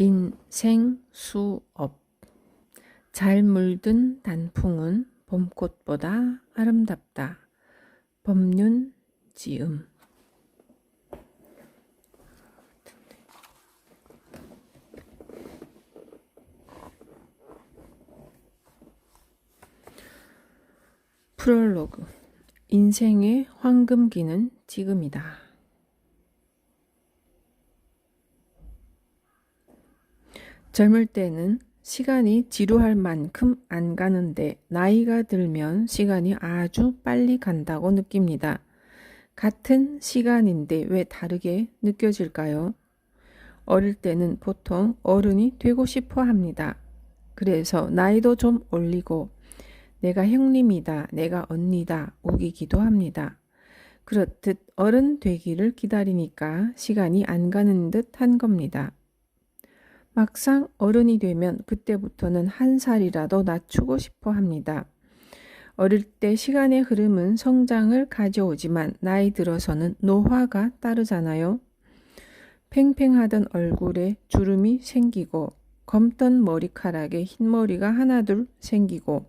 인생 수업. 잘 물든 단풍은 봄꽃보다 아름답다. 법륜지음. 프롤로그. 인생의 황금기는 지금이다. 젊을 때는 시간이 지루할 만큼 안 가는데 나이가 들면 시간이 아주 빨리 간다고 느낍니다. 같은 시간인데 왜 다르게 느껴질까요? 어릴 때는 보통 어른이 되고 싶어 합니다. 그래서 나이도 좀 올리고 내가 형님이다, 내가 언니다 우기기도 합니다. 그렇듯 어른 되기를 기다리니까 시간이 안 가는 듯 한 겁니다. 막상 어른이 되면 그때부터는 한 살이라도 낮추고 싶어 합니다. 어릴 때 시간의 흐름은 성장을 가져오지만 나이 들어서는 노화가 따르잖아요. 팽팽하던 얼굴에 주름이 생기고 검던 머리카락에 흰머리가 하나둘 생기고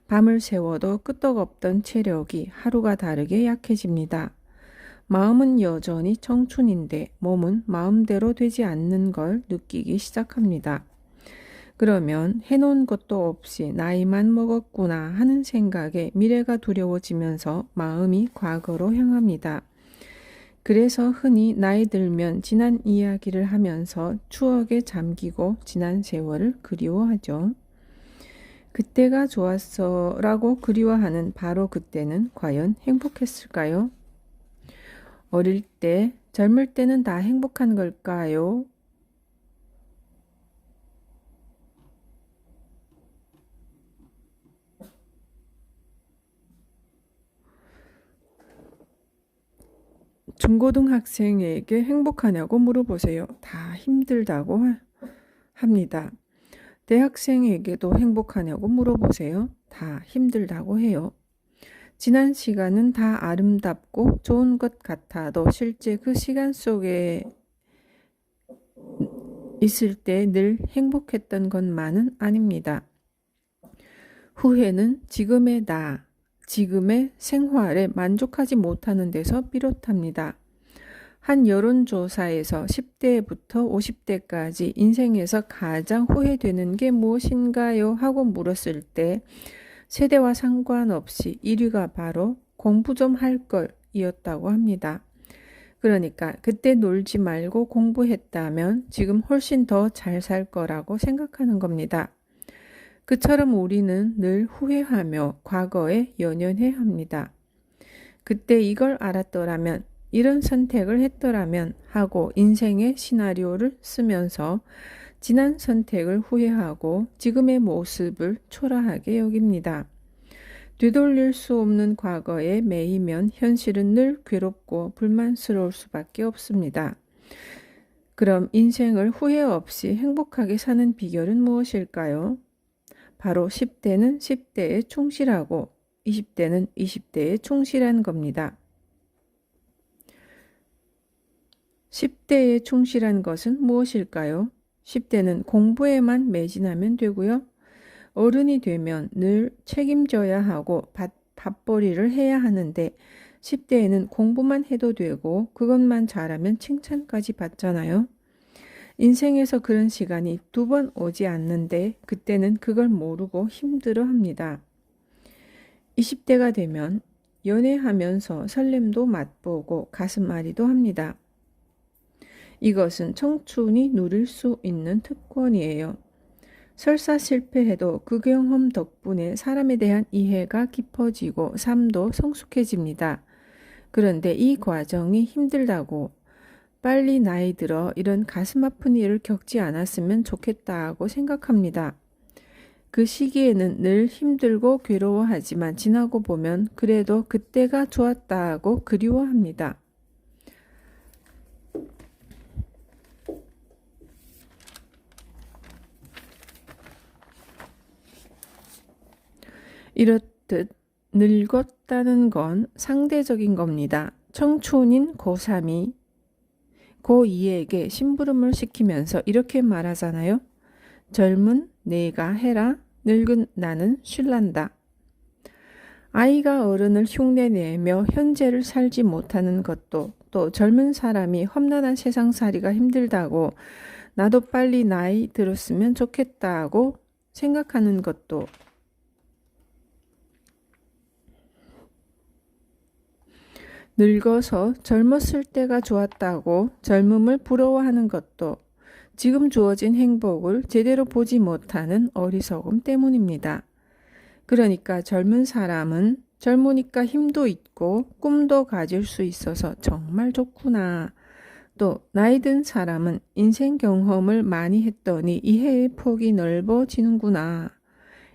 밤을 새워도 끄떡없던 체력이 하루가 다르게 약해집니다. 마음은 여전히 청춘인데 몸은 마음대로 되지 않는 걸 느끼기 시작합니다. 그러면 해놓은 것도 없이 나이만 먹었구나 하는 생각에 미래가 두려워지면서 마음이 과거로 향합니다. 그래서 흔히 나이 들면 지난 이야기를 하면서 추억에 잠기고 지난 세월을 그리워하죠. 그때가 좋았어 라고 그리워하는 바로 그때는 과연 행복했을까요? 어릴 때, 젊을 때는 다 행복한 걸까요? 중고등학생에게 행복하냐고 물어보세요. 다 힘들다고 합니다. 대학생에게도 행복하냐고 물어보세요. 다 힘들다고 해요. 지난 시간은 다 아름답고 좋은 것 같아도 실제 그 시간 속에 있을 때 늘 행복했던 것만은 아닙니다. 후회는 지금의 나, 지금의 생활에 만족하지 못하는 데서 비롯합니다. 한 여론조사에서 10대부터 50대까지 인생에서 가장 후회되는 게 무엇인가요? 하고 물었을 때 세대와 상관없이 1위가 바로 공부 좀 할 걸 이었다고 합니다. 그러니까 그때 놀지 말고 공부했다면 지금 훨씬 더 잘 살 거라고 생각하는 겁니다. 그처럼 우리는 늘 후회하며 과거에 연연해 합니다. 그때 이걸 알았더라면, 이런 선택을 했더라면 하고 인생의 시나리오를 쓰면서 지난 선택을 후회하고 지금의 모습을 초라하게 여깁니다. 되돌릴 수 없는 과거에 매이면 현실은 늘 괴롭고 불만스러울 수밖에 없습니다. 그럼 인생을 후회 없이 행복하게 사는 비결은 무엇일까요? 바로 10대는 10대에 충실하고 20대는 20대에 충실한 겁니다. 10대에 충실한 것은 무엇일까요? 10대는 공부에만 매진하면 되고요. 어른이 되면 늘 책임져야 하고 밥벌이를 해야 하는데 10대에는 공부만 해도 되고 그것만 잘하면 칭찬까지 받잖아요. 인생에서 그런 시간이 2번 오지 않는데 그때는 그걸 모르고 힘들어합니다. 20대가 되면 연애하면서 설렘도 맛보고 가슴앓이도 합니다. 이것은 청춘이 누릴 수 있는 특권이에요. 설사 실패해도 그 경험 덕분에 사람에 대한 이해가 깊어지고 삶도 성숙해집니다. 그런데 이 과정이 힘들다고 빨리 나이 들어 이런 가슴 아픈 일을 겪지 않았으면 좋겠다고 생각합니다. 그 시기에는 늘 힘들고 괴로워하지만 지나고 보면 그래도 그때가 좋았다고 그리워합니다. 이렇듯 늙었다는 건 상대적인 겁니다. 청춘인 고3이 고2에게 심부름을 시키면서 이렇게 말하잖아요. 젊은 내가 해라, 늙은 나는 쉴란다. 아이가 어른을 흉내내며 현재를 살지 못하는 것도, 또 젊은 사람이 험난한 세상살이가 힘들다고 나도 빨리 나이 들었으면 좋겠다고 생각하는 것도, 늙어서 젊었을 때가 좋았다고 젊음을 부러워하는 것도 지금 주어진 행복을 제대로 보지 못하는 어리석음 때문입니다. 그러니까 젊은 사람은 젊으니까 힘도 있고 꿈도 가질 수 있어서 정말 좋구나. 또 나이 든 사람은 인생 경험을 많이 했더니 이해의 폭이 넓어지는구나.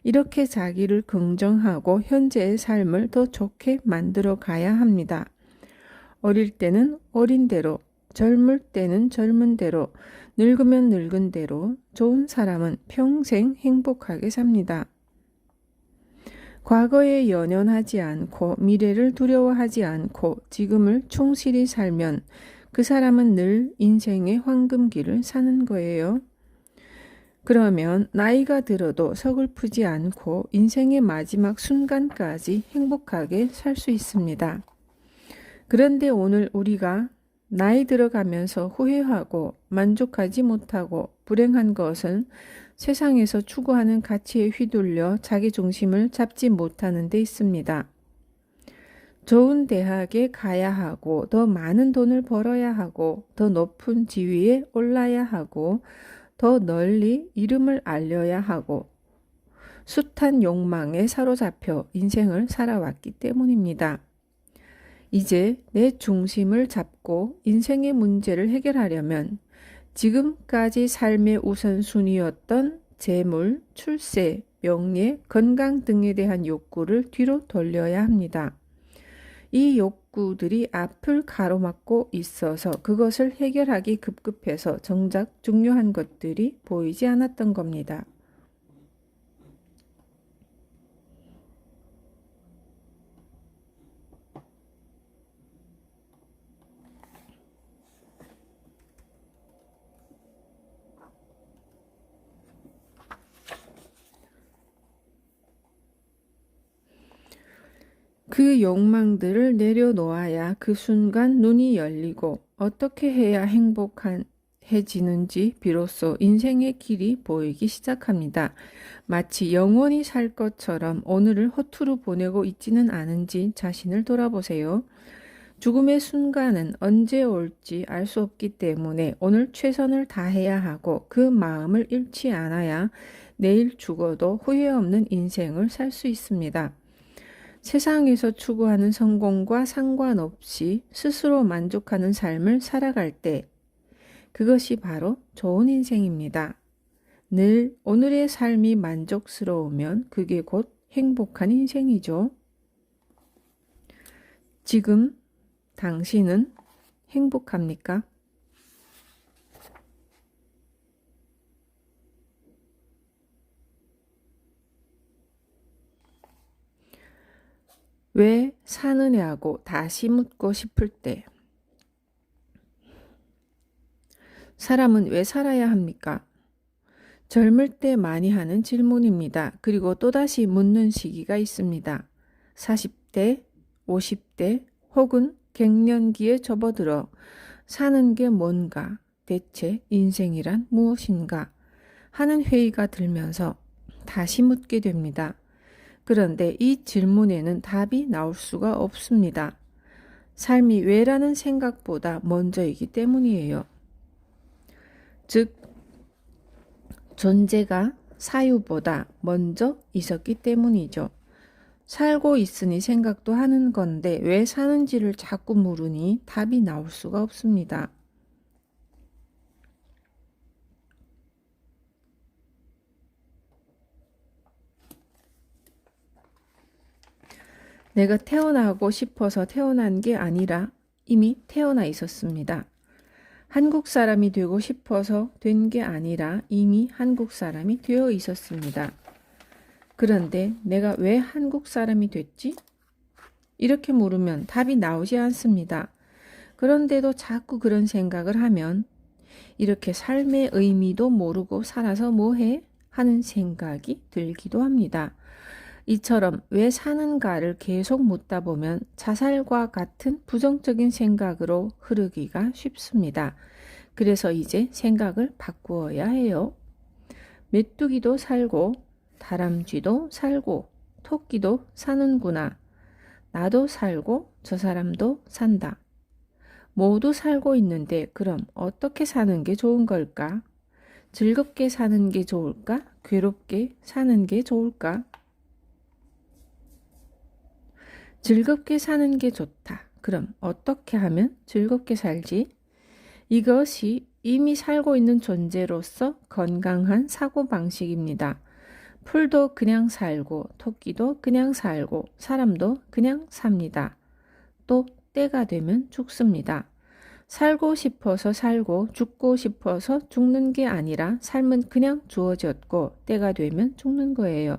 이렇게 자기를 긍정하고 현재의 삶을 더 좋게 만들어 가야 합니다. 어릴 때는 어린 대로, 젊을 때는 젊은 대로, 늙으면 늙은 대로 좋은 사람은 평생 행복하게 삽니다. 과거에 연연하지 않고 미래를 두려워하지 않고 지금을 충실히 살면 그 사람은 늘 인생의 황금기를 사는 거예요. 그러면 나이가 들어도 서글프지 않고 인생의 마지막 순간까지 행복하게 살 수 있습니다. 그런데 오늘 우리가 나이 들어가면서 후회하고 만족하지 못하고 불행한 것은 세상에서 추구하는 가치에 휘둘려 자기 중심을 잡지 못하는 데 있습니다. 좋은 대학에 가야 하고 더 많은 돈을 벌어야 하고 더 높은 지위에 올라야 하고 더 널리 이름을 알려야 하고 숱한 욕망에 사로잡혀 인생을 살아왔기 때문입니다. 이제 내 중심을 잡고 인생의 문제를 해결하려면 지금까지 삶의 우선순위였던 재물, 출세, 명예, 건강 등에 대한 욕구를 뒤로 돌려야 합니다. 이 욕구들이 앞을 가로막고 있어서 그것을 해결하기 급급해서 정작 중요한 것들이 보이지 않았던 겁니다. 그 욕망들을 내려놓아야 그 순간 눈이 열리고 어떻게 해야 행복해지는지 비로소 인생의 길이 보이기 시작합니다. 마치 영원히 살 것처럼 오늘을 허투루 보내고 있지는 않은지 자신을 돌아보세요. 죽음의 순간은 언제 올지 알 수 없기 때문에 오늘 최선을 다해야 하고 그 마음을 잃지 않아야 내일 죽어도 후회 없는 인생을 살 수 있습니다. 세상에서 추구하는 성공과 상관없이 스스로 만족하는 삶을 살아갈 때 그것이 바로 좋은 인생입니다. 늘 오늘의 삶이 만족스러우면 그게 곧 행복한 인생이죠. 지금 당신은 행복합니까? 왜 사느냐고 다시 묻고 싶을 때 사람은 왜 살아야 합니까? 젊을 때 많이 하는 질문입니다. 그리고 또다시 묻는 시기가 있습니다. 40대, 50대 혹은 갱년기에 접어들어 사는 게 뭔가, 대체 인생이란 무엇인가 하는 회의가 들면서 다시 묻게 됩니다. 그런데 이 질문에는 답이 나올 수가 없습니다. 삶이 왜라는 생각보다 먼저이기 때문이에요. 즉, 존재가 사유보다 먼저 있었기 때문이죠. 살고 있으니 생각도 하는 건데 왜 사는지를 자꾸 물으니 답이 나올 수가 없습니다. 내가 태어나고 싶어서 태어난 게 아니라 이미 태어나 있었습니다. 한국 사람이 되고 싶어서 된 게 아니라 이미 한국 사람이 되어 있었습니다. 그런데 내가 왜 한국 사람이 됐지? 이렇게 물으면 답이 나오지 않습니다. 그런데도 자꾸 그런 생각을 하면 이렇게 삶의 의미도 모르고 살아서 뭐해? 하는 생각이 들기도 합니다. 이처럼 왜 사는가를 계속 묻다 보면 자살과 같은 부정적인 생각으로 흐르기가 쉽습니다. 그래서 이제 생각을 바꾸어야 해요. 메뚜기도 살고 다람쥐도 살고 토끼도 사는구나. 나도 살고 저 사람도 산다. 모두 살고 있는데 그럼 어떻게 사는 게 좋은 걸까? 즐겁게 사는 게 좋을까? 괴롭게 사는 게 좋을까? 즐겁게 사는 게 좋다. 그럼 어떻게 하면 즐겁게 살지? 이것이 이미 살고 있는 존재로서 건강한 사고방식입니다. 풀도 그냥 살고, 토끼도 그냥 살고, 사람도 그냥 삽니다. 또 때가 되면 죽습니다. 살고 싶어서 살고 죽고 싶어서 죽는 게 아니라 삶은 그냥 주어졌고 때가 되면 죽는 거예요.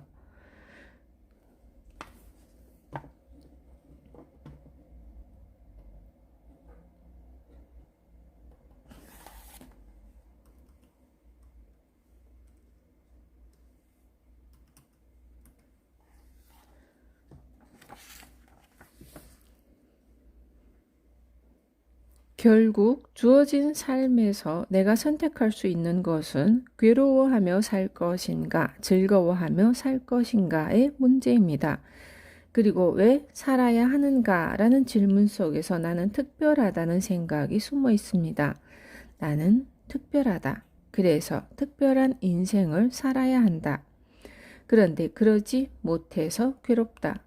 결국 주어진 삶에서 내가 선택할 수 있는 것은 괴로워하며 살 것인가, 즐거워하며 살 것인가의 문제입니다. 그리고 왜 살아야 하는가라는 질문 속에서 나는 특별하다는 생각이 숨어 있습니다. 나는 특별하다. 그래서 특별한 인생을 살아야 한다. 그런데 그러지 못해서 괴롭다.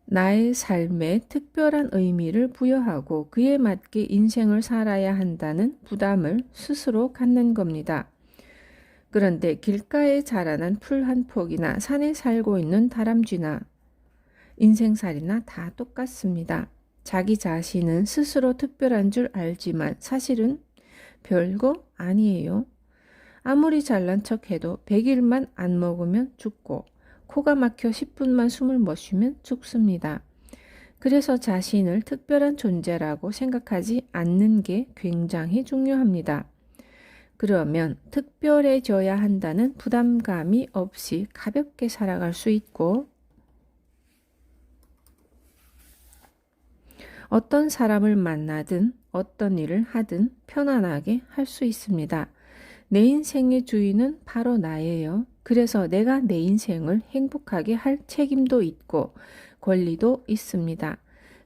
나의 삶에 특별한 의미를 부여하고 그에 맞게 인생을 살아야 한다는 부담을 스스로 갖는 겁니다. 그런데 길가에 자라난 풀 한 폭이나 산에 살고 있는 다람쥐나 인생살이나 다 똑같습니다. 자기 자신은 스스로 특별한 줄 알지만 사실은 별거 아니에요. 아무리 잘난 척해도 100일만 안 먹으면 죽고 코가 막혀 10분만 숨을 못 쉬면 죽습니다. 그래서 자신을 특별한 존재라고 생각하지 않는 게 굉장히 중요합니다. 그러면 특별해져야 한다는 부담감이 없이 가볍게 살아갈 수 있고 어떤 사람을 만나든 어떤 일을 하든 편안하게 할 수 있습니다. 내 인생의 주인은 바로 나예요. 그래서 내가 내 인생을 행복하게 할 책임도 있고 권리도 있습니다.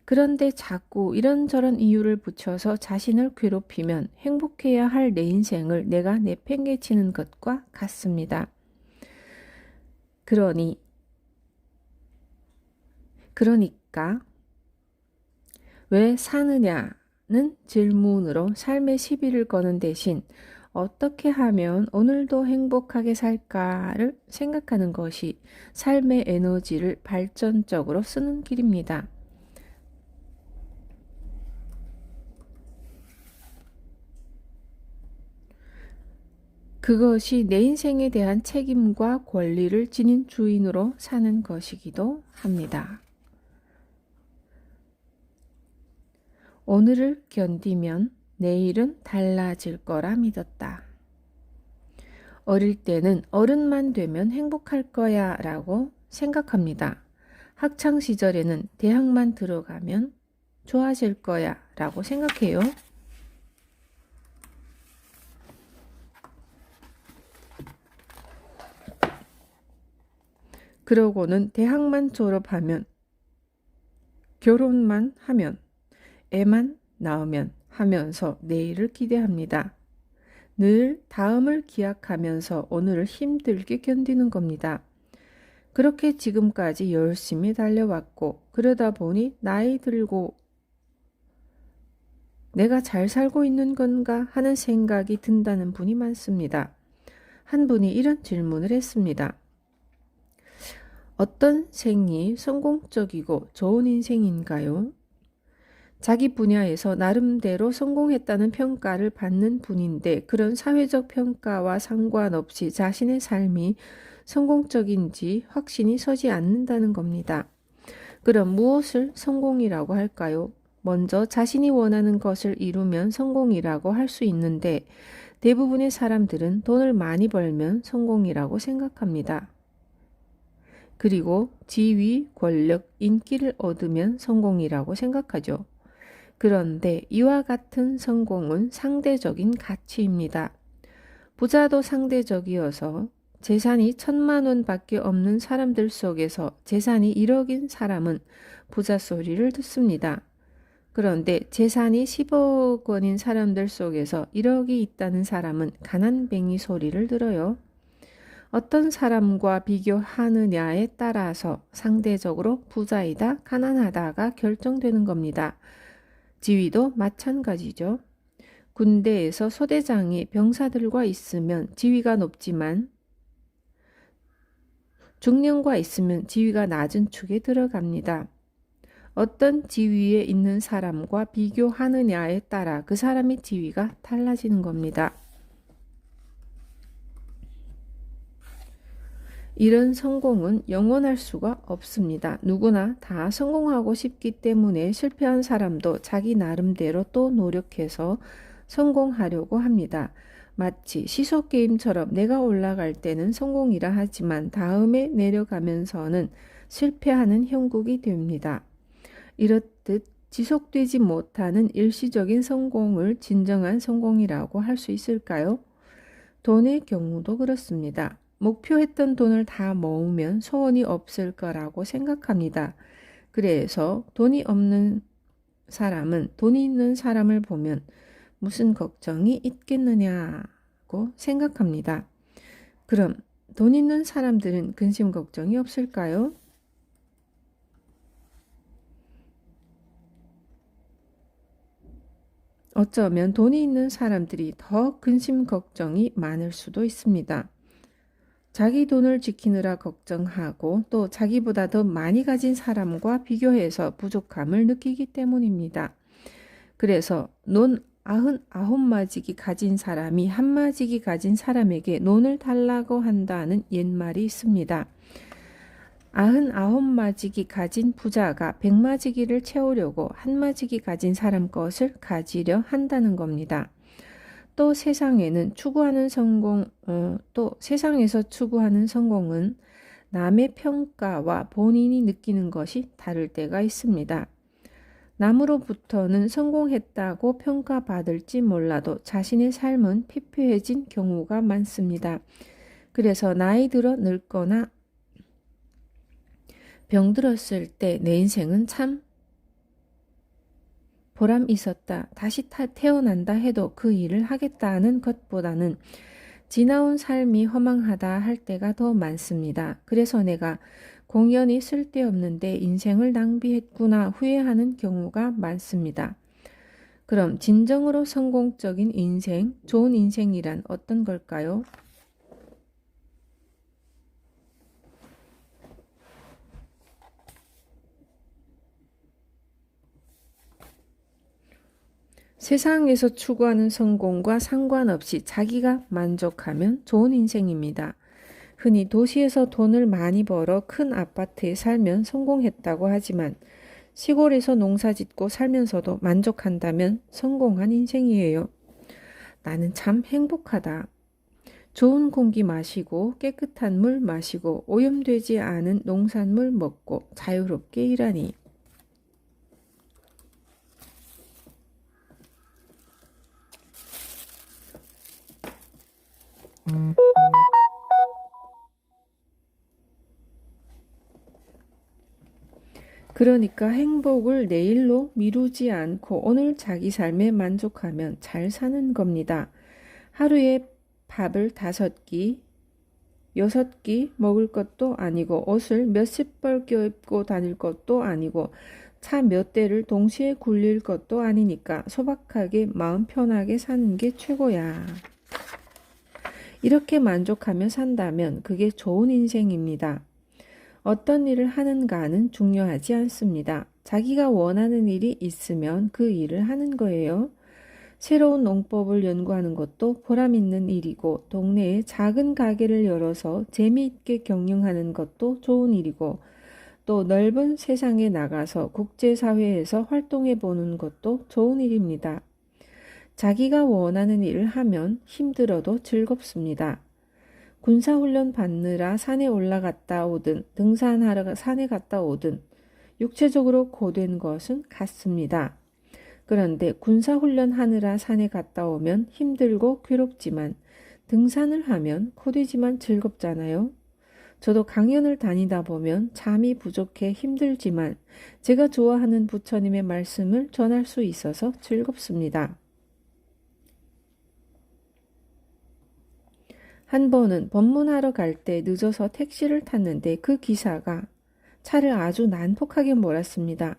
그런데 자꾸 이런저런 이유를 붙여서 자신을 괴롭히면 행복해야 할 내 인생을 내가 내팽개치는 것과 같습니다. 그러니까 왜 사느냐는 질문으로 삶의 시비를 거는 대신 어떻게 하면 오늘도 행복하게 살까를 생각하는 것이 삶의 에너지를 발전적으로 쓰는 길입니다. 그것이 내 인생에 대한 책임과 권리를 지닌 주인으로 사는 것이기도 합니다. 오늘을 견디면 내일은 달라질 거라 믿었다. 어릴 때는 어른만 되면 행복할 거야 라고 생각합니다. 학창 시절에는 대학만 들어가면 좋아질 거야 라고 생각해요. 그러고는 대학만 졸업하면 결혼만 하면 애만 낳으면 하면서 내일을 기대합니다. 늘 다음을 기약하면서 오늘을 힘들게 견디는 겁니다. 그렇게 지금까지 열심히 달려왔고 그러다 보니 나이 들고 내가 잘 살고 있는 건가 하는 생각이 든다는 분이 많습니다. 한 분이 이런 질문을 했습니다. 어떤 생이 성공적이고 좋은 인생인가요? 자기 분야에서 나름대로 성공했다는 평가를 받는 분인데 그런 사회적 평가와 상관없이 자신의 삶이 성공적인지 확신이 서지 않는다는 겁니다. 그럼 무엇을 성공이라고 할까요? 먼저 자신이 원하는 것을 이루면 성공이라고 할 수 있는데 대부분의 사람들은 돈을 많이 벌면 성공이라고 생각합니다. 그리고 지위, 권력, 인기를 얻으면 성공이라고 생각하죠. 그런데 이와 같은 성공은 상대적인 가치입니다. 부자도 상대적이어서 재산이 1,000만 원밖에 없는 사람들 속에서 재산이 1억인 사람은 부자 소리를 듣습니다. 그런데 재산이 10억 원인 사람들 속에서 1억이 있다는 사람은 가난뱅이 소리를 들어요. 어떤 사람과 비교하느냐에 따라서 상대적으로 부자이다, 가난하다가 결정되는 겁니다. 지위도 마찬가지죠. 군대에서 소대장이 병사들과 있으면 지위가 높지만 중령과 있으면 지위가 낮은 축에 들어갑니다. 어떤 지위에 있는 사람과 비교하느냐에 따라 그 사람의 지위가 달라지는 겁니다. 이런 성공은 영원할 수가 없습니다. 누구나 다 성공하고 싶기 때문에 실패한 사람도 자기 나름대로 또 노력해서 성공하려고 합니다. 마치 시소게임처럼 내가 올라갈 때는 성공이라 하지만 다음에 내려가면서는 실패하는 형국이 됩니다. 이렇듯 지속되지 못하는 일시적인 성공을 진정한 성공이라고 할 수 있을까요? 돈의 경우도 그렇습니다. 목표했던 돈을 다 모으면 소원이 없을 거라고 생각합니다. 그래서 돈이 없는 사람은 돈이 있는 사람을 보면 무슨 걱정이 있겠느냐고 생각합니다. 그럼 돈 있는 사람들은 근심 걱정이 없을까요? 어쩌면 돈이 있는 사람들이 더 근심 걱정이 많을 수도 있습니다. 자기 돈을 지키느라 걱정하고 또 자기보다 더 많이 가진 사람과 비교해서 부족함을 느끼기 때문입니다. 그래서 논 99마지기 가진 사람이 한마지기 가진 사람에게 논을 달라고 한다는 옛말이 있습니다. 99마지기 가진 부자가 100마지기를 채우려고 한마지기 가진 사람 것을 가지려 한다는 겁니다. 또 세상에서 추구하는 성공은 남의 평가와 본인이 느끼는 것이 다를 때가 있습니다. 남으로부터는 성공했다고 평가받을지 몰라도 자신의 삶은 피폐해진 경우가 많습니다. 그래서 나이 들어 늙거나 병들었을 때 내 인생은 참 보람 있었다. 다시 태어난다 해도 그 일을 하겠다는 것보다는 지나온 삶이 허망하다 할 때가 더 많습니다. 그래서 내가 공연이 쓸데없는데 인생을 낭비했구나 후회하는 경우가 많습니다. 그럼 진정으로 성공적인 인생, 좋은 인생이란 어떤 걸까요? 세상에서 추구하는 성공과 상관없이 자기가 만족하면 좋은 인생입니다. 흔히 도시에서 돈을 많이 벌어 큰 아파트에 살면 성공했다고 하지만 시골에서 농사 짓고 살면서도 만족한다면 성공한 인생이에요. 나는 참 행복하다. 좋은 공기 마시고 깨끗한 물 마시고 오염되지 않은 농산물 먹고 자유롭게 일하니. 그러니까 행복을 내일로 미루지 않고 오늘 자기 삶에 만족하면 잘 사는 겁니다. 하루에 밥을 5끼, 6끼 먹을 것도 아니고 옷을 몇십 벌 껴입고 다닐 것도 아니고 차 몇 대를 동시에 굴릴 것도 아니니까 소박하게 마음 편하게 사는 게 최고야. 이렇게 만족하며 산다면 그게 좋은 인생입니다. 어떤 일을 하는가는 중요하지 않습니다. 자기가 원하는 일이 있으면 그 일을 하는 거예요. 새로운 농법을 연구하는 것도 보람 있는 일이고 동네에 작은 가게를 열어서 재미있게 경영하는 것도 좋은 일이고 또 넓은 세상에 나가서 국제사회에서 활동해 보는 것도 좋은 일입니다. 자기가 원하는 일을 하면 힘들어도 즐겁습니다. 군사훈련 받느라 산에 올라갔다 오든 등산하러 산에 갔다 오든 육체적으로 고된 것은 같습니다. 그런데 군사훈련 하느라 산에 갔다 오면 힘들고 괴롭지만 등산을 하면 고되지만 즐겁잖아요. 저도 강연을 다니다 보면 잠이 부족해 힘들지만 제가 좋아하는 부처님의 말씀을 전할 수 있어서 즐겁습니다. 한 번은 법문하러 갈 때 늦어서 택시를 탔는데 그 기사가 차를 아주 난폭하게 몰았습니다.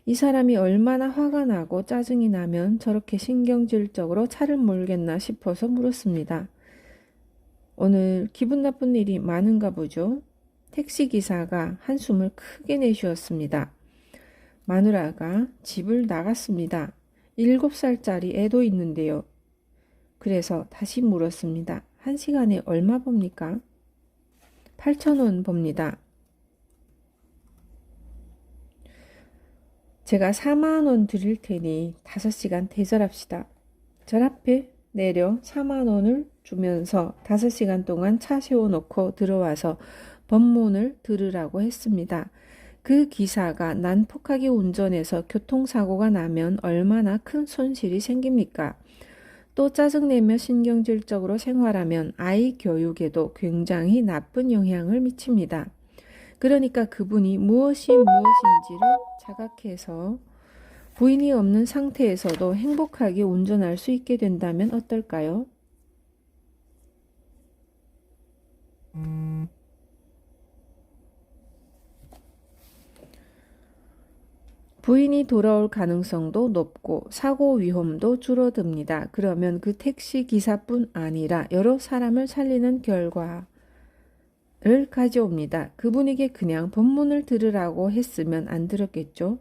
이 사람이 얼마나 화가 나고 짜증이 나면 저렇게 신경질적으로 차를 몰겠나 싶어서 물었습니다. 오늘 기분 나쁜 일이 많은가 보죠? 택시기사가 한숨을 크게 내쉬었습니다. 마누라가 집을 나갔습니다. 7살짜리 애도 있는데요. 그래서 다시 물었습니다. 1시간에 얼마 법니까? 8,000원 법니다. 제가 4만원 드릴 테니 5시간 대절합시다. 절 앞에 내려 4만원을 주면서 5시간 동안 차 세워놓고 들어와서 법문을 들으라고 했습니다. 그 기사가 난폭하게 운전해서 교통사고가 나면 얼마나 큰 손실이 생깁니까? 또 짜증내며 신경질적으로 생활하면 아이 교육에도 굉장히 나쁜 영향을 미칩니다. 그러니까 그분이 무엇이 무엇인지를 자각해서 부인이 없는 상태에서도 행복하게 운전할 수 있게 된다면 어떨까요? 부인이 돌아올 가능성도 높고 사고 위험도 줄어듭니다. 그러면 그 택시 기사뿐 아니라 여러 사람을 살리는 결과를 가져옵니다. 그분에게 그냥 법문을 들으라고 했으면 안 들었겠죠.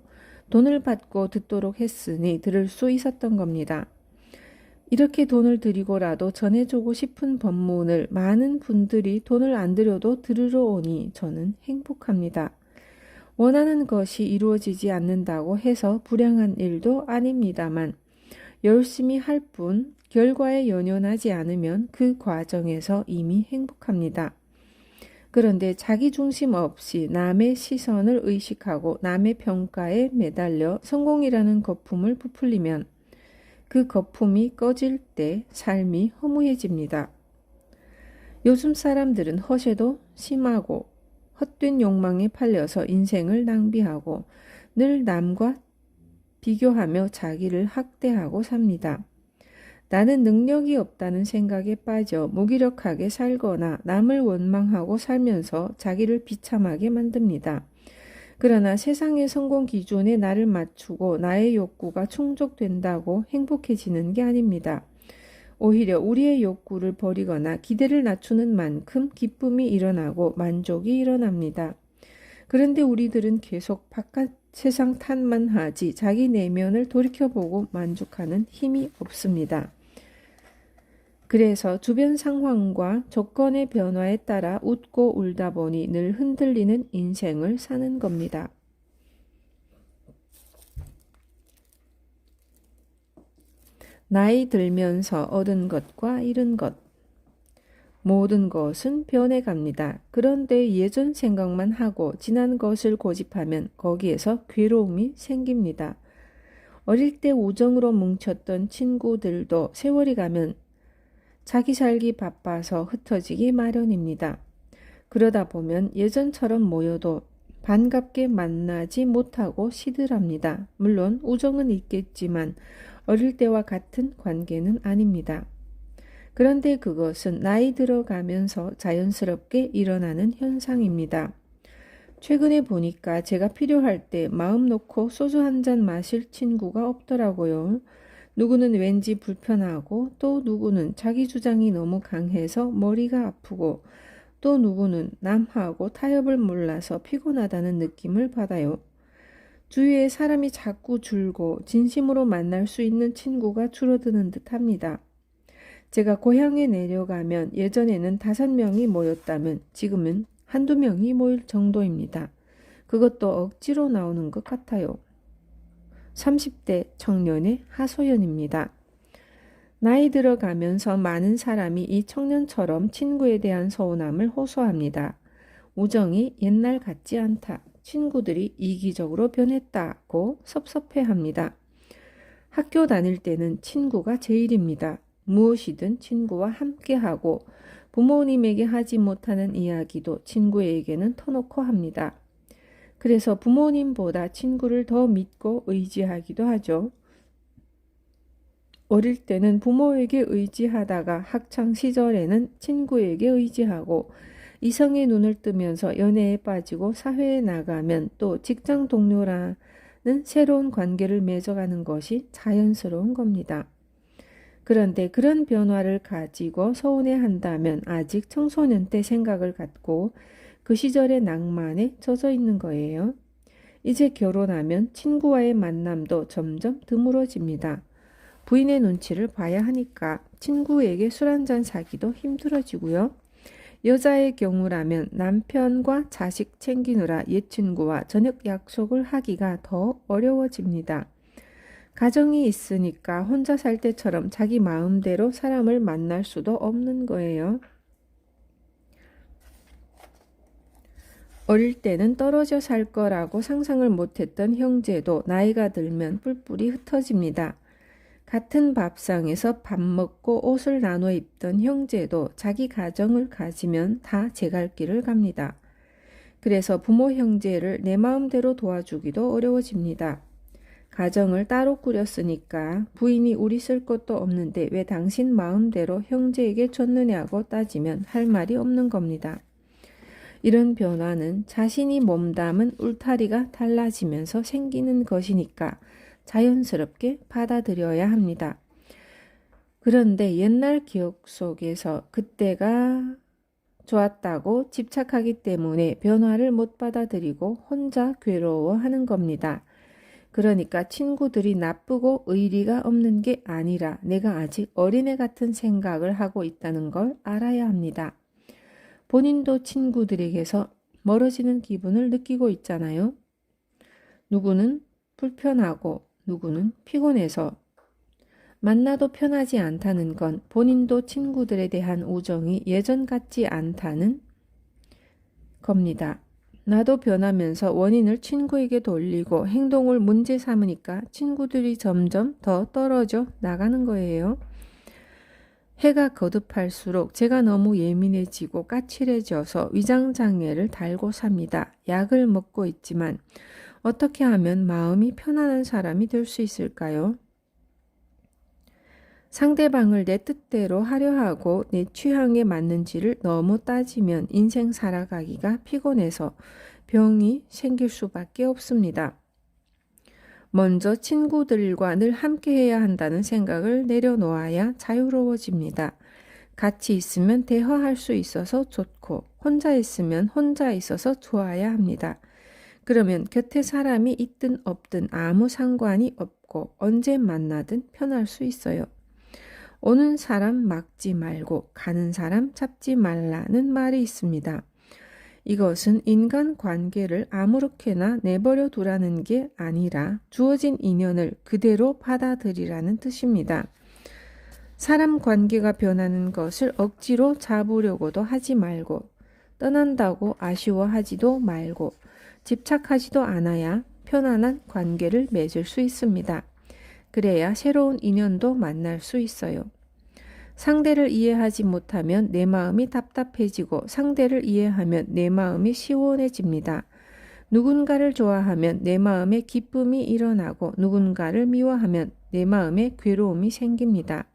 돈을 받고 듣도록 했으니 들을 수 있었던 겁니다. 이렇게 돈을 드리고라도 전해주고 싶은 법문을 많은 분들이 돈을 안 들여도 들으러 오니 저는 행복합니다. 원하는 것이 이루어지지 않는다고 해서 불행한 일도 아닙니다만 열심히 할 뿐 결과에 연연하지 않으면 그 과정에서 이미 행복합니다. 그런데 자기 중심 없이 남의 시선을 의식하고 남의 평가에 매달려 성공이라는 거품을 부풀리면 그 거품이 꺼질 때 삶이 허무해집니다. 요즘 사람들은 허세도 심하고 헛된 욕망에 팔려서 인생을 낭비하고 늘 남과 비교하며 자기를 학대하고 삽니다. 나는 능력이 없다는 생각에 빠져 무기력하게 살거나 남을 원망하고 살면서 자기를 비참하게 만듭니다. 그러나 세상의 성공 기준에 나를 맞추고 나의 욕구가 충족된다고 행복해지는 게 아닙니다. 오히려 우리의 욕구를 버리거나 기대를 낮추는 만큼 기쁨이 일어나고 만족이 일어납니다. 그런데 우리들은 계속 바깥 세상 탓만 하지 자기 내면을 돌이켜보고 만족하는 힘이 없습니다. 그래서 주변 상황과 조건의 변화에 따라 웃고 울다 보니 늘 흔들리는 인생을 사는 겁니다. 나이 들면서 얻은 것과 잃은 것, 모든 것은 변해갑니다. 그런데 예전 생각만 하고 지난 것을 고집하면 거기에서 괴로움이 생깁니다. 어릴 때 우정으로 뭉쳤던 친구들도 세월이 가면 자기 살기 바빠서 흩어지기 마련입니다. 그러다 보면 예전처럼 모여도 반갑게 만나지 못하고 시들합니다. 물론 우정은 있겠지만 어릴 때와 같은 관계는 아닙니다. 그런데 그것은 나이 들어가면서 자연스럽게 일어나는 현상입니다. 최근에 보니까 제가 필요할 때 마음 놓고 소주 한 잔 마실 친구가 없더라고요. 누구는 왠지 불편하고 또 누구는 자기 주장이 너무 강해서 머리가 아프고 또 누구는 남하고 타협을 몰라서 피곤하다는 느낌을 받아요. 주위에 사람이 자꾸 줄고 진심으로 만날 수 있는 친구가 줄어드는 듯 합니다. 제가 고향에 내려가면 예전에는 5명이 모였다면 지금은 한두 명이 모일 정도입니다. 그것도 억지로 나오는 것 같아요. 30대 청년의 하소연입니다. 나이 들어가면서 많은 사람이 이 청년처럼 친구에 대한 서운함을 호소합니다. 우정이 옛날 같지 않다. 친구들이 이기적으로 변했다고 섭섭해합니다. 학교 다닐 때는 친구가 제일입니다. 무엇이든 친구와 함께하고 부모님에게 하지 못하는 이야기도 친구에게는 터놓고 합니다. 그래서 부모님보다 친구를 더 믿고 의지하기도 하죠. 어릴 때는 부모에게 의지하다가 학창 시절에는 친구에게 의지하고 이성의 눈을 뜨면서 연애에 빠지고 사회에 나가면 또 직장 동료라는 새로운 관계를 맺어가는 것이 자연스러운 겁니다. 그런데 그런 변화를 가지고 서운해한다면 아직 청소년 때 생각을 갖고 그 시절의 낭만에 젖어 있는 거예요. 이제 결혼하면 친구와의 만남도 점점 드물어집니다. 부인의 눈치를 봐야 하니까 친구에게 술 한잔 사기도 힘들어지고요. 여자의 경우라면 남편과 자식 챙기느라 옛 친구와 저녁 약속을 하기가 더 어려워집니다. 가정이 있으니까 혼자 살 때처럼 자기 마음대로 사람을 만날 수도 없는 거예요. 어릴 때는 떨어져 살 거라고 상상을 못했던 형제도 나이가 들면 뿔뿔이 흩어집니다. 같은 밥상에서 밥 먹고 옷을 나눠 입던 형제도 자기 가정을 가지면 다 제갈 길을 갑니다. 그래서 부모 형제를 내 마음대로 도와주기도 어려워집니다. 가정을 따로 꾸렸으니까 부인이 우리 쓸 것도 없는데 왜 당신 마음대로 형제에게 줬느냐고 따지면 할 말이 없는 겁니다. 이런 변화는 자신이 몸담은 울타리가 달라지면서 생기는 것이니까 자연스럽게 받아들여야 합니다. 그런데 옛날 기억 속에서 그때가 좋았다고 집착하기 때문에 변화를 못 받아들이고 혼자 괴로워하는 겁니다. 그러니까 친구들이 나쁘고 의리가 없는 게 아니라 내가 아직 어린애 같은 생각을 하고 있다는 걸 알아야 합니다. 본인도 친구들에게서 멀어지는 기분을 느끼고 있잖아요. 누구는 불편하고 누구는 피곤해서 만나도 편하지 않다는 건 본인도 친구들에 대한 우정이 예전 같지 않다는 겁니다. 나도 변하면서 원인을 친구에게 돌리고 행동을 문제 삼으니까 친구들이 점점 더 떨어져 나가는 거예요. 해가 거듭할수록 제가 너무 예민해지고 까칠해져서 위장장애를 달고 삽니다. 약을 먹고 있지만 어떻게 하면 마음이 편안한 사람이 될 수 있을까요? 상대방을 내 뜻대로 하려 하고 내 취향에 맞는지를 너무 따지면 인생 살아가기가 피곤해서 병이 생길 수밖에 없습니다. 먼저 친구들과 늘 함께 해야 한다는 생각을 내려놓아야 자유로워집니다. 같이 있으면 대화할 수 있어서 좋고 혼자 있으면 혼자 있어서 좋아야 합니다. 그러면 곁에 사람이 있든 없든 아무 상관이 없고 언제 만나든 편할 수 있어요. 오는 사람 막지 말고 가는 사람 잡지 말라는 말이 있습니다. 이것은 인간관계를 아무렇게나 내버려 두라는 게 아니라 주어진 인연을 그대로 받아들이라는 뜻입니다. 사람 관계가 변하는 것을 억지로 잡으려고도 하지 말고 떠난다고 아쉬워하지도 말고 집착하지도 않아야 편안한 관계를 맺을 수 있습니다. 그래야 새로운 인연도 만날 수 있어요. 상대를 이해하지 못하면 내 마음이 답답해지고 상대를 이해하면 내 마음이 시원해집니다. 누군가를 좋아하면 내 마음에 기쁨이 일어나고 누군가를 미워하면 내 마음에 괴로움이 생깁니다.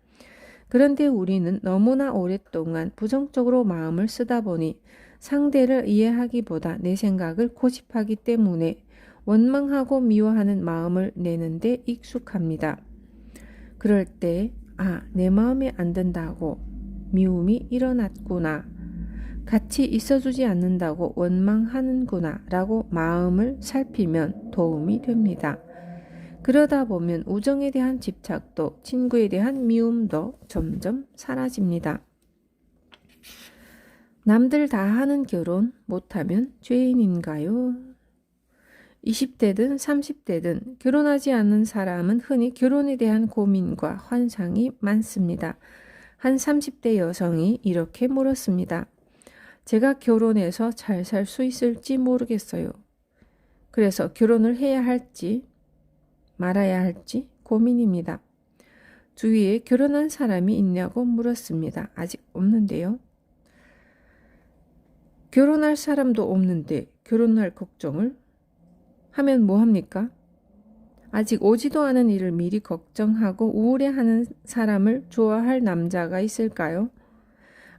그런데 우리는 너무나 오랫동안 부정적으로 마음을 쓰다 보니 상대를 이해하기보다 내 생각을 고집하기 때문에 원망하고 미워하는 마음을 내는데 익숙합니다. 그럴 때 내 마음에 안 든다고 미움이 일어났구나. 같이 있어주지 않는다고 원망하는구나 라고 마음을 살피면 도움이 됩니다. 그러다 보면 우정에 대한 집착도 친구에 대한 미움도 점점 사라집니다. 남들 다 하는 결혼 못하면 죄인인가요? 20대든 30대든 결혼하지 않은 사람은 흔히 결혼에 대한 고민과 환상이 많습니다. 한 30대 여성이 이렇게 물었습니다. 제가 결혼해서 잘 살 수 있을지 모르겠어요. 그래서 결혼을 해야 할지 말아야 할지 고민입니다. 주위에 결혼한 사람이 있냐고 물었습니다. 아직 없는데요. 결혼할 사람도 없는데 결혼할 걱정을 하면 뭐합니까? 아직 오지도 않은 일을 미리 걱정하고 우울해하는 사람을 좋아할 남자가 있을까요?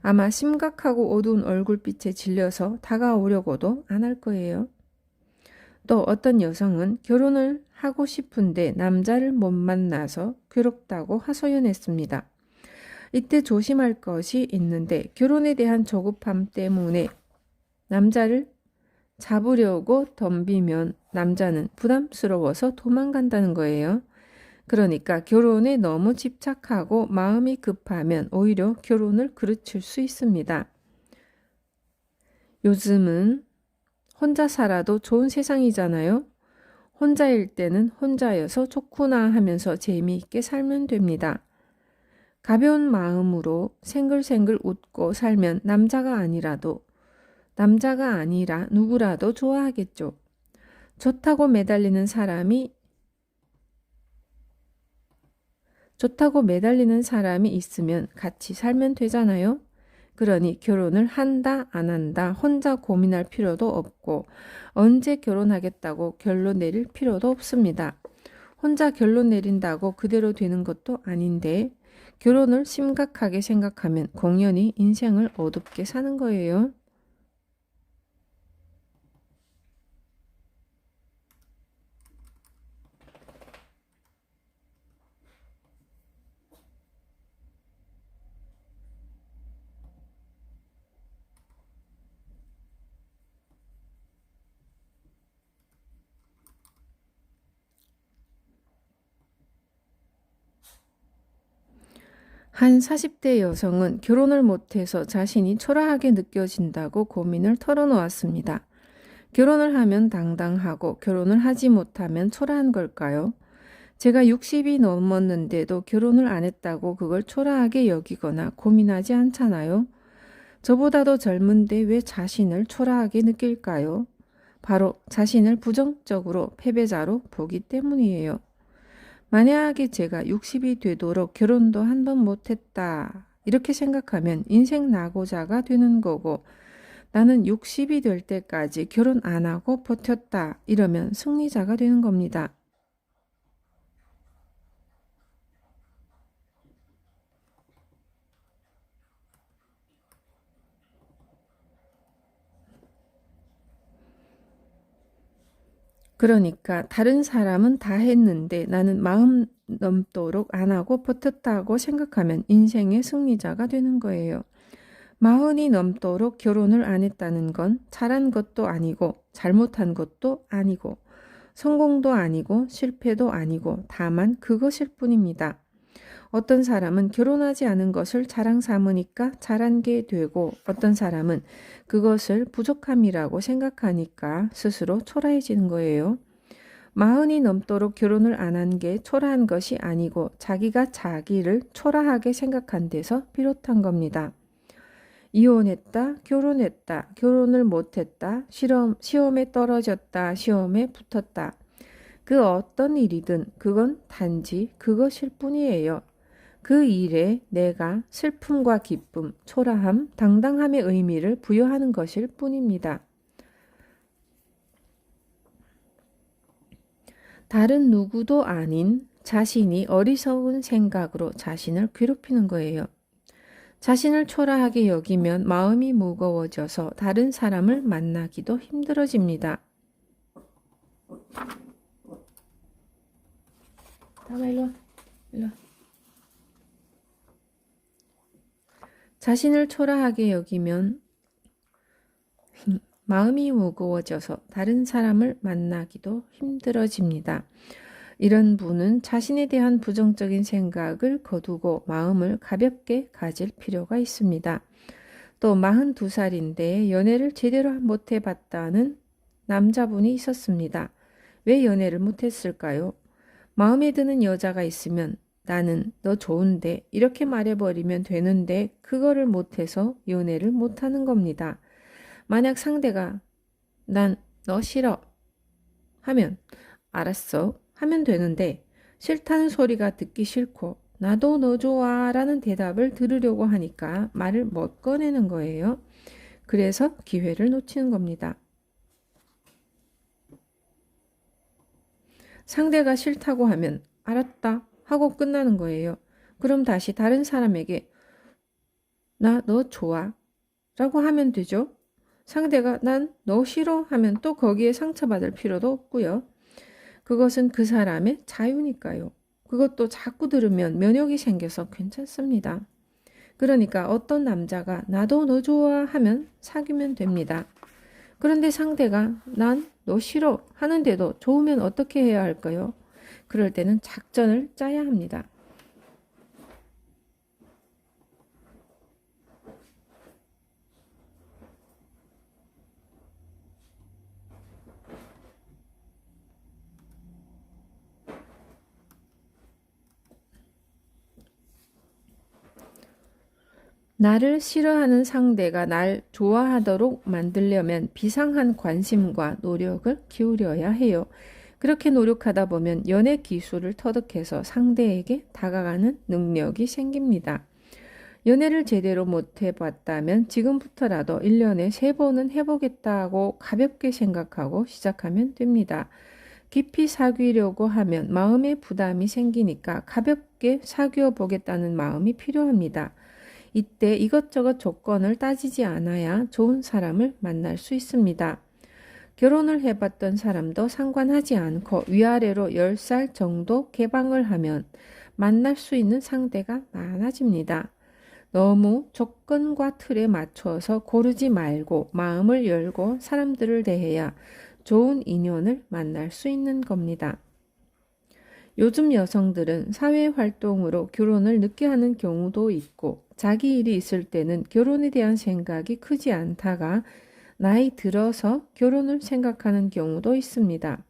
아마 심각하고 어두운 얼굴빛에 질려서 다가오려고도 안 할 거예요. 또 어떤 여성은 결혼을 하고 싶은데 남자를 못 만나서 괴롭다고 하소연했습니다. 이때 조심할 것이 있는데 결혼에 대한 조급함 때문에 남자를 잡으려고 덤비면 남자는 부담스러워서 도망간다는 거예요. 그러니까 결혼에 너무 집착하고 마음이 급하면 오히려 결혼을 그르칠 수 있습니다. 요즘은 혼자 살아도 좋은 세상이잖아요. 혼자일 때는 혼자여서 좋구나 하면서 재미있게 살면 됩니다. 가벼운 마음으로 생글생글 웃고 살면 남자가 아니라 누구라도 좋아하겠죠. 좋다고 매달리는 사람이 있으면 같이 살면 되잖아요. 그러니 결혼을 한다 안 한다 혼자 고민할 필요도 없고 언제 결혼하겠다고 결론 내릴 필요도 없습니다. 혼자 결론 내린다고 그대로 되는 것도 아닌데 결혼을 심각하게 생각하면 공연히 인생을 어둡게 사는 거예요. 한 40대 여성은 결혼을 못해서 자신이 초라하게 느껴진다고 고민을 털어놓았습니다. 결혼을 하면 당당하고 결혼을 하지 못하면 초라한 걸까요? 제가 60이 넘었는데도 결혼을 안 했다고 그걸 초라하게 여기거나 고민하지 않잖아요. 저보다도 젊은데 왜 자신을 초라하게 느낄까요? 바로 자신을 부정적으로 패배자로 보기 때문이에요. 만약에 제가 60이 되도록 결혼도 한 번 못했다 이렇게 생각하면 인생 낙오자가 되는 거고 나는 60이 될 때까지 결혼 안 하고 버텼다 이러면 승리자가 되는 겁니다. 그러니까 다른 사람은 다 했는데 나는 마음 넘도록 안 하고 버텼다고 생각하면 인생의 승리자가 되는 거예요. 마흔이 넘도록 결혼을 안 했다는 건 잘한 것도 아니고 잘못한 것도 아니고 성공도 아니고 실패도 아니고 다만 그것일 뿐입니다. 어떤 사람은 결혼하지 않은 것을 자랑 삼으니까 잘한 게 되고 어떤 사람은 그것을 부족함이라고 생각하니까 스스로 초라해지는 거예요. 마흔이 넘도록 결혼을 안 한 게 초라한 것이 아니고 자기가 자기를 초라하게 생각한 데서 비롯한 겁니다. 이혼했다, 결혼했다, 결혼을 못했다, 시험에 떨어졌다, 시험에 붙었다. 그 어떤 일이든 그건 단지 그것일 뿐이에요. 그 일에 내가 슬픔과 기쁨, 초라함, 당당함의 의미를 부여하는 것일 뿐입니다. 다른 누구도 아닌 자신이 어리석은 생각으로 자신을 괴롭히는 거예요. 자신을 초라하게 여기면 마음이 무거워져서 다른 사람을 만나기도 힘들어집니다. 다마 일로 와. 자신을 초라하게 여기면 마음이 무거워져서 다른 사람을 만나기도 힘들어집니다. 이런 분은 자신에 대한 부정적인 생각을 거두고 마음을 가볍게 가질 필요가 있습니다. 또 42살인데 연애를 제대로 못 해봤다는 남자분이 있었습니다. 왜 연애를 못했을까요? 마음에 드는 여자가 있으면 나는 너 좋은데 이렇게 말해버리면 되는데 그거를 못해서 연애를 못하는 겁니다. 만약 상대가 난 너 싫어 하면 알았어 하면 되는데 싫다는 소리가 듣기 싫고 나도 너 좋아 라는 대답을 들으려고 하니까 말을 못 꺼내는 거예요. 그래서 기회를 놓치는 겁니다. 상대가 싫다고 하면 알았다 하고 끝나는 거예요. 그럼 다시 다른 사람에게 나 너 좋아 라고 하면 되죠. 상대가 난 너 싫어 하면 또 거기에 상처받을 필요도 없고요. 그것은 그 사람의 자유니까요. 그것도 자꾸 들으면 면역이 생겨서 괜찮습니다. 그러니까 어떤 남자가 나도 너 좋아 하면 사귀면 됩니다. 그런데 상대가 난 너 싫어 하는데도 좋으면 어떻게 해야 할까요? 그럴 때는 작전을 짜야 합니다. 나를 싫어하는 상대가 날 좋아하도록 만들려면 비상한 관심과 노력을 기울여야 해요. 그렇게 노력하다 보면 연애 기술을 터득해서 상대에게 다가가는 능력이 생깁니다. 연애를 제대로 못 해봤다면 지금부터라도 1년에 3번은 해보겠다고 가볍게 생각하고 시작하면 됩니다. 깊이 사귀려고 하면 마음의 부담이 생기니까 가볍게 사귀어 보겠다는 마음이 필요합니다. 이때 이것저것 조건을 따지지 않아야 좋은 사람을 만날 수 있습니다. 결혼을 해봤던 사람도 상관하지 않고 위아래로 10살 정도 개방을 하면 만날 수 있는 상대가 많아집니다. 너무 조건과 틀에 맞춰서 고르지 말고 마음을 열고 사람들을 대해야 좋은 인연을 만날 수 있는 겁니다. 요즘 여성들은 사회활동으로 결혼을 늦게 하는 경우도 있고 자기 일이 있을 때는 결혼에 대한 생각이 크지 않다가 나이 들어서 결혼을 생각하는 경우도 있습니다.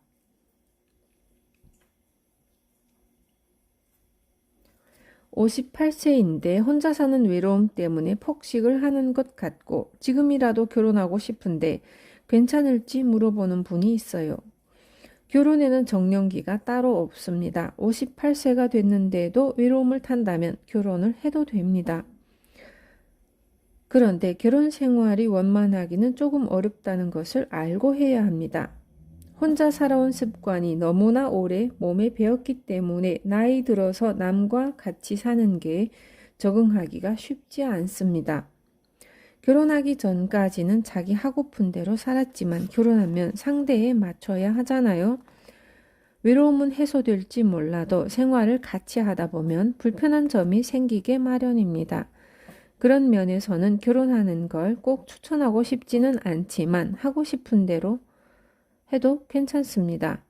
58세인데 혼자 사는 외로움 때문에 폭식을 하는 것 같고 지금이라도 결혼하고 싶은데 괜찮을지 물어보는 분이 있어요. 결혼에는 정년기가 따로 없습니다. 58세가 됐는데도 외로움을 탄다면 결혼을 해도 됩니다. 그런데 결혼 생활이 원만하기는 조금 어렵다는 것을 알고 해야 합니다. 혼자 살아온 습관이 너무나 오래 몸에 배었기 때문에 나이 들어서 남과 같이 사는 게 적응하기가 쉽지 않습니다. 결혼하기 전까지는 자기 하고픈 대로 살았지만 결혼하면 상대에 맞춰야 하잖아요. 외로움은 해소될지 몰라도 생활을 같이 하다 보면 불편한 점이 생기게 마련입니다. 그런 면에서는 결혼하는 걸 꼭 추천하고 싶지는 않지만 하고 싶은 대로 해도 괜찮습니다.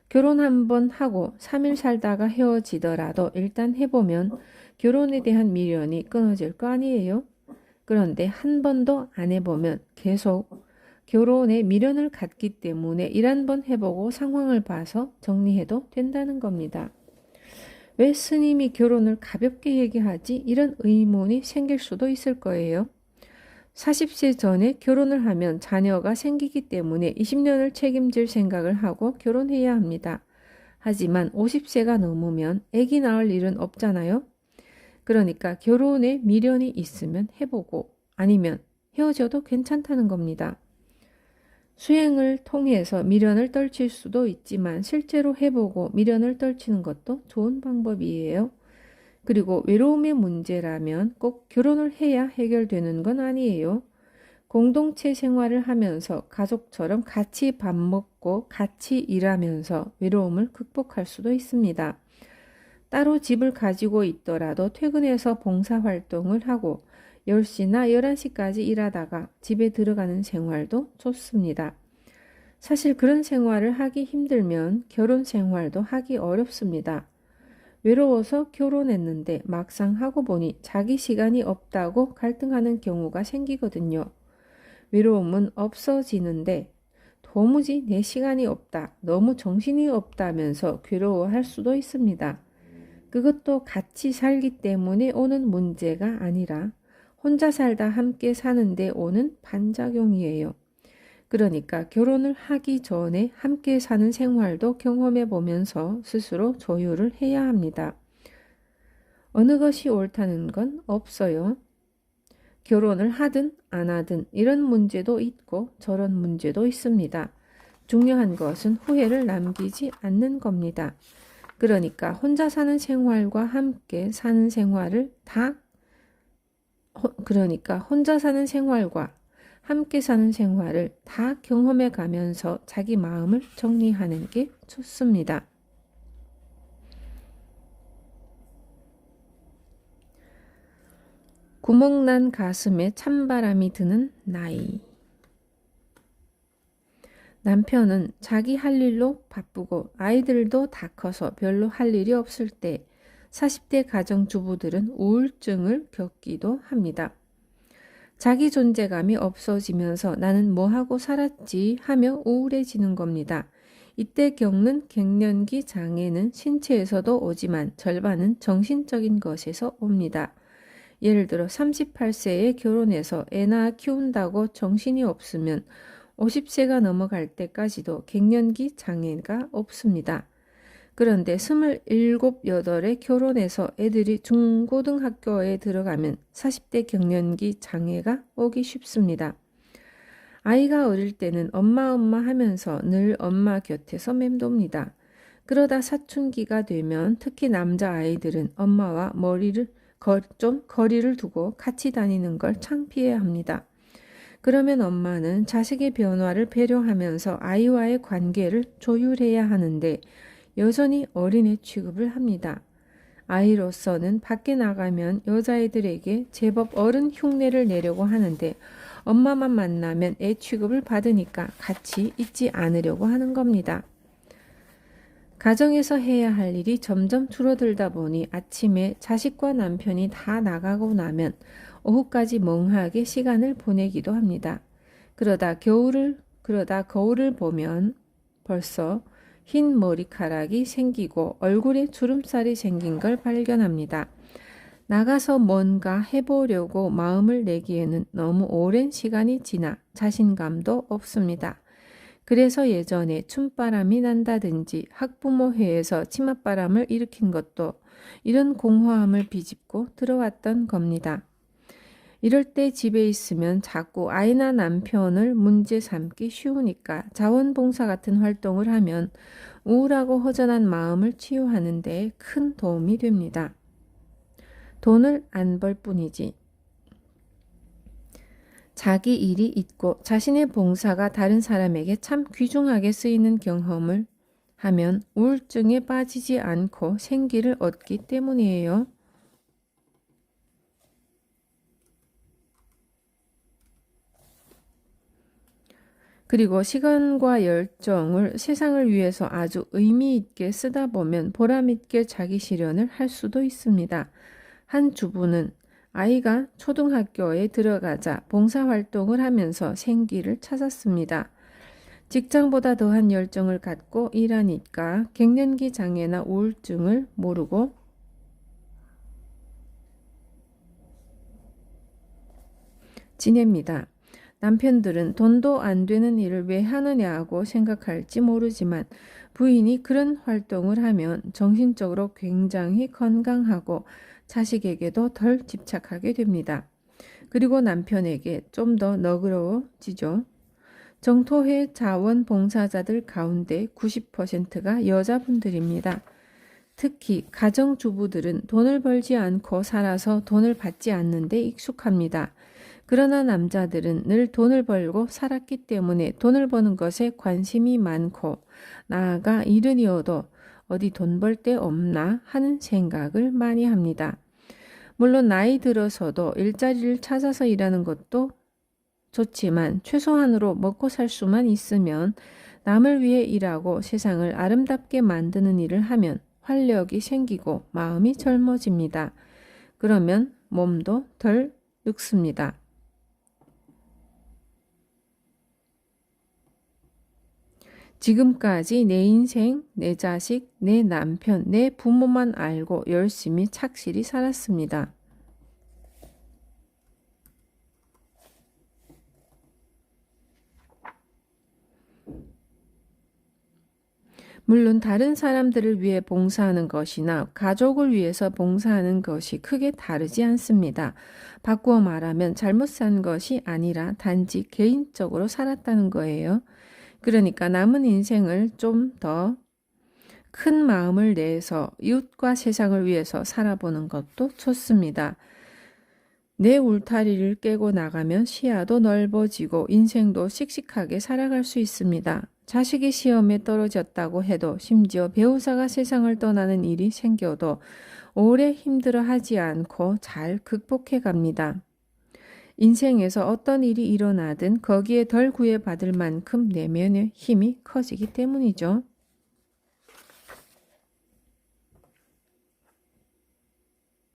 결혼 한번 하고 3일 살다가 헤어지더라도 일단 해보면 결혼에 대한 미련이 끊어질 거 아니에요? 그런데 한 번도 안 해보면 계속 결혼에 미련을 갖기 때문에 일 한 번 해보고 상황을 봐서 정리해도 된다는 겁니다. 왜 스님이 결혼을 가볍게 얘기하지? 이런 의문이 생길 수도 있을 거예요. 40세 전에 결혼을 하면 자녀가 생기기 때문에 20년을 책임질 생각을 하고 결혼해야 합니다. 하지만 50세가 넘으면 아기 낳을 일은 없잖아요. 그러니까 결혼에 미련이 있으면 해보고 아니면 헤어져도 괜찮다는 겁니다. 수행을 통해서 미련을 떨칠 수도 있지만 실제로 해보고 미련을 떨치는 것도 좋은 방법이에요. 그리고 외로움의 문제라면 꼭 결혼을 해야 해결되는 건 아니에요. 공동체 생활을 하면서 가족처럼 같이 밥 먹고 같이 일하면서 외로움을 극복할 수도 있습니다. 따로 집을 가지고 있더라도 퇴근해서 봉사활동을 하고 10시나 11시까지 일하다가 집에 들어가는 생활도 좋습니다. 사실 그런 생활을 하기 힘들면 결혼 생활도 하기 어렵습니다. 외로워서 결혼했는데 막상 하고 보니 자기 시간이 없다고 갈등하는 경우가 생기거든요. 외로움은 없어지는데 도무지 내 시간이 없다, 너무 정신이 없다면서 괴로워할 수도 있습니다. 그것도 같이 살기 때문에 오는 문제가 아니라 혼자 살다 함께 사는데 오는 반작용이에요. 그러니까 결혼을 하기 전에 함께 사는 생활도 경험해 보면서 스스로 조율을 해야 합니다. 어느 것이 옳다는 건 없어요. 결혼을 하든 안 하든 이런 문제도 있고 저런 문제도 있습니다. 중요한 것은 후회를 남기지 않는 겁니다. 그러니까 혼자 사는 생활과 함께 사는 생활을 혼자 사는 생활과 함께 사는 생활을 다 경험해 가면서 자기 마음을 정리하는 게 좋습니다. 구멍난 가슴에 찬바람이 드는 나이. 남편은 자기 할 일로 바쁘고 아이들도 다 커서 별로 할 일이 없을 때 40대 가정주부들은 우울증을 겪기도 합니다. 자기 존재감이 없어지면서 나는 뭐하고 살았지 하며 우울해지는 겁니다. 이때 겪는 갱년기 장애는 신체에서도 오지만 절반은 정신적인 것에서 옵니다. 예를 들어 38세에 결혼해서 애나 키운다고 정신이 없으면 50세가 넘어갈 때까지도 갱년기 장애가 없습니다. 그런데 27, 8에 결혼해서 애들이 중고등학교에 들어가면 40대 갱년기 장애가 오기 쉽습니다. 아이가 어릴 때는 엄마 하면서 늘 엄마 곁에서 맴돕니다. 그러다 사춘기가 되면 특히 남자아이들은 엄마와 좀 거리를 두고 같이 다니는 걸 창피해야 합니다. 그러면 엄마는 자식의 변화를 배려하면서 아이와의 관계를 조율해야 하는데 여전히 어린애 취급을 합니다. 아이로서는 밖에 나가면 여자애들에게 제법 어른 흉내를 내려고 하는데 엄마만 만나면 애 취급을 받으니까 같이 있지 않으려고 하는 겁니다. 가정에서 해야 할 일이 점점 줄어들다 보니 아침에 자식과 남편이 다 나가고 나면 오후까지 멍하게 시간을 보내기도 합니다. 그러다 거울을 보면 벌써 흰 머리카락이 생기고 얼굴에 주름살이 생긴 걸 발견합니다. 나가서 뭔가 해보려고 마음을 내기에는 너무 오랜 시간이 지나 자신감도 없습니다. 그래서 예전에 춤바람이 난다든지 학부모회에서 치맛바람을 일으킨 것도 이런 공허함을 비집고 들어왔던 겁니다. 이럴 때 집에 있으면 자꾸 아이나 남편을 문제 삼기 쉬우니까 자원봉사 같은 활동을 하면 우울하고 허전한 마음을 치유하는 데 큰 도움이 됩니다. 돈을 안 벌 뿐이지. 자기 일이 있고 자신의 봉사가 다른 사람에게 참 귀중하게 쓰이는 경험을 하면 우울증에 빠지지 않고 생기를 얻기 때문이에요. 그리고 시간과 열정을 세상을 위해서 아주 의미 있게 쓰다 보면 보람 있게 자기 실현을 할 수도 있습니다. 한 주부는 아이가 초등학교에 들어가자 봉사활동을 하면서 생기를 찾았습니다. 직장보다 더한 열정을 갖고 일하니까 갱년기 장애나 우울증을 모르고 지냅니다. 남편들은 돈도 안 되는 일을 왜 하느냐고 생각할지 모르지만 부인이 그런 활동을 하면 정신적으로 굉장히 건강하고 자식에게도 덜 집착하게 됩니다. 그리고 남편에게 좀 더 너그러워지죠. 정토회 자원봉사자들 가운데 90%가 여자분들입니다. 특히 가정주부들은 돈을 벌지 않고 살아서 돈을 받지 않는 데 익숙합니다. 그러나 남자들은 늘 돈을 벌고 살았기 때문에 돈을 버는 것에 관심이 많고 나아가 이른이어도 어디 돈 벌 데 없나 하는 생각을 많이 합니다. 물론 나이 들어서도 일자리를 찾아서 일하는 것도 좋지만 최소한으로 먹고 살 수만 있으면 남을 위해 일하고 세상을 아름답게 만드는 일을 하면 활력이 생기고 마음이 젊어집니다. 그러면 몸도 덜 늙습니다. 지금까지 내 인생, 내 자식, 내 남편, 내 부모만 알고 열심히 착실히 살았습니다. 물론 다른 사람들을 위해 봉사하는 것이나 가족을 위해서 봉사하는 것이 크게 다르지 않습니다. 바꾸어 말하면 잘못 산 것이 아니라 단지 개인적으로 살았다는 거예요. 그러니까 남은 인생을 좀 더 큰 마음을 내서 이웃과 세상을 위해서 살아보는 것도 좋습니다. 내 울타리를 깨고 나가면 시야도 넓어지고 인생도 씩씩하게 살아갈 수 있습니다. 자식이 시험에 떨어졌다고 해도 심지어 배우자가 세상을 떠나는 일이 생겨도 오래 힘들어하지 않고 잘 극복해 갑니다. 인생에서 어떤 일이 일어나든 거기에 덜 구애받을 만큼 내면의 힘이 커지기 때문이죠.